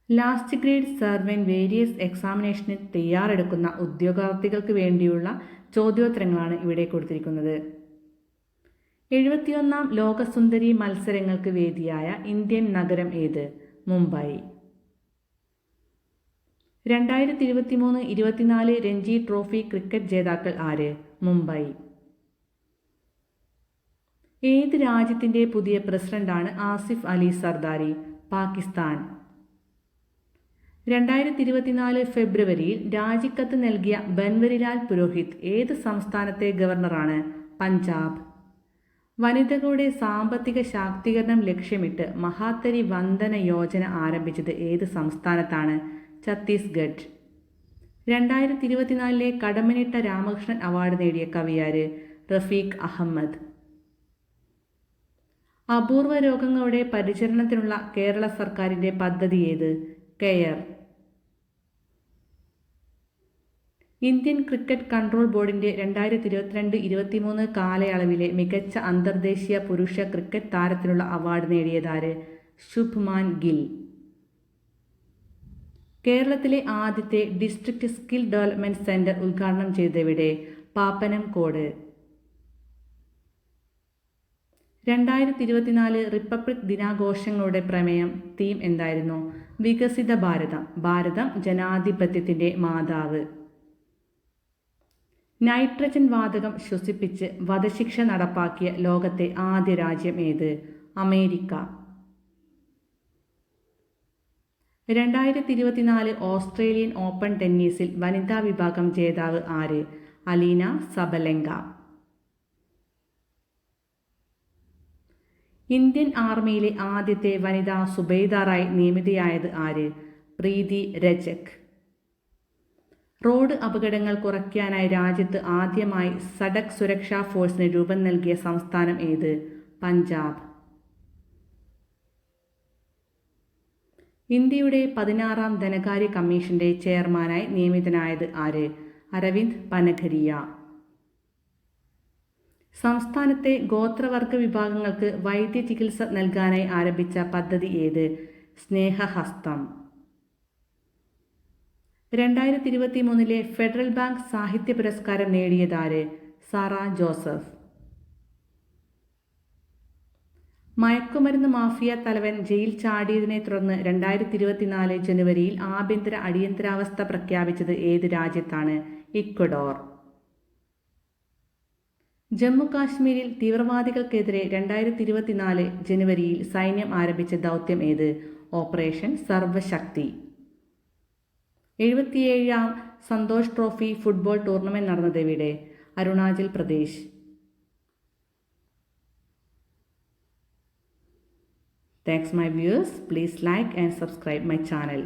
Last grade servant various എക്സാമിനേഷന് തയ്യാറെടുക്കുന്ന ഉദ്യോഗാർത്ഥികൾക്ക് വേണ്ടിയുള്ള ചോദ്യോത്തരങ്ങളാണ് ഇവിടെ കൊടുത്തിരിക്കുന്നത്. 71ാം ലോകസുന്ദരി മത്സരങ്ങൾക്ക് വേദിയായ ഇന്ത്യൻ നഗരം ഏത്? മുംബൈ. 2023-24 രഞ്ജി ട്രോഫി ക്രിക്കറ്റ് ജേതാക്കൾ ആര്? മുംബൈ. ഏത് രാജ്യത്തിൻ്റെ പുതിയ പ്രസിഡന്റാണ് ആസിഫ് അലി സർദാരി? പാകിസ്ഥാൻ. 2024 ഫെബ്രുവരിയിൽ രാജിക്കത്ത് നൽകിയ ബൻവരിലാൽ പുരോഹിത് ഏത് സംസ്ഥാനത്തെ ഗവർണറാണ്? പഞ്ചാബ്. വനിതകളുടെ സാമ്പത്തിക ശാക്തീകരണം ലക്ഷ്യമിട്ട് മഹാത്തരി വന്ദന യോജന ആരംഭിച്ചത് ഏത് സംസ്ഥാനത്താണ്? ഛത്തീസ്ഗഡ്. 2024 കടമ്മനിട്ട രാമകൃഷ്ണൻ അവാർഡ് നേടിയ കവിയാര്? റഫീഖ് അഹമ്മദ്. അപൂർവ രോഗങ്ങളുടെ പരിചരണത്തിനുള്ള കേരള സർക്കാരിൻ്റെ പദ്ധതി ഏത്? കെയർ. ഇന്ത്യൻ ക്രിക്കറ്റ് കൺട്രോൾ ബോർഡിൻ്റെ 2022-23 കാലയളവിലെ മികച്ച അന്തർദേശീയ പുരുഷ ക്രിക്കറ്റ് താരത്തിനുള്ള അവാർഡ് നേടിയതാര്? ശുഭ്മാൻ ഗിൽ. കേരളത്തിലെ ആദ്യത്തെ ഡിസ്ട്രിക്ട് സ്കിൽ ഡെവലപ്മെന്റ് സെന്റർ ഉദ്ഘാടനം ചെയ്തവിടെ? പാപ്പനംകോട്. 2024 റിപ്പബ്ലിക് ദിനാഘോഷങ്ങളുടെ പ്രമേയം തീം എന്തായിരുന്നു? വികസിത ഭാരതം. ഭാരതം ജനാധിപത്യത്തിൻ്റെ മാതാവ്. നൈട്രജൻ വാതകം ശ്വസിപ്പിച്ച് വധശിക്ഷ നടപ്പാക്കിയ ലോകത്തെ ആദ്യ രാജ്യം ഏത്? അമേരിക്ക. 2024 ഓസ്ട്രേലിയൻ ഓപ്പൺ ടെന്നീസിൽ വനിതാ വിഭാഗം ജേതാവ് ആര്? അലീന സബലെങ്ക. ഇന്ത്യൻ ആർമിയിലെ ആദ്യത്തെ വനിതാ സുബേദാറായി നിയമിതയായത് ആര്? പ്രീതി രജക്. റോഡ് അപകടങ്ങൾ കുറയ്ക്കാനായി രാജ്യത്ത് ആദ്യമായി സഡക് സുരക്ഷാ ഫോഴ്സിന് രൂപം നൽകിയ സംസ്ഥാനം ഏത്? പഞ്ചാബ്. ഇന്ത്യയുടെ 16ാം ധനകാര്യ കമ്മീഷന്റെ ചെയർമാനായി നിയമിതനായത് ആര്? അരവിന്ദ് പനഘരിയ. സംസ്ഥാനത്തെ ഗോത്രവർഗ വിഭാഗങ്ങൾക്ക് വൈദ്യ ചികിത്സ നൽകാനായി ആരംഭിച്ച പദ്ധതി ഏത്? സ്നേഹഹസ്തം. 2023 ഫെഡറൽ ബാങ്ക് സാഹിത്യ പുരസ്കാരം നേടിയതാര്? സാറ ജോസഫ്. മയക്കുമരുന്ന് മാഫിയ തലവൻ ജയിൽ ചാടിയതിനെ തുടർന്ന് 2024 ജനുവരിയിൽ ആഭ്യന്തര അടിയന്തരാവസ്ഥ പ്രഖ്യാപിച്ചത് ഏത് രാജ്യത്താണ്? ഇക്വഡോർ. ജമ്മു കാശ്മീരിൽ തീവ്രവാദികൾക്കെതിരെ 2024 ജനുവരിയിൽ സൈന്യം ആരംഭിച്ച ദൗത്യം ഏത്? ഓപ്പറേഷൻ സർവശക്തി. 77ാം സന്തോഷ് ട്രോഫി ഫുട്ബോൾ ടൂർണമെന്റ് നടന്നതെവിടെ? Arunachal Pradesh. Thanks my viewers. Please like and subscribe my channel.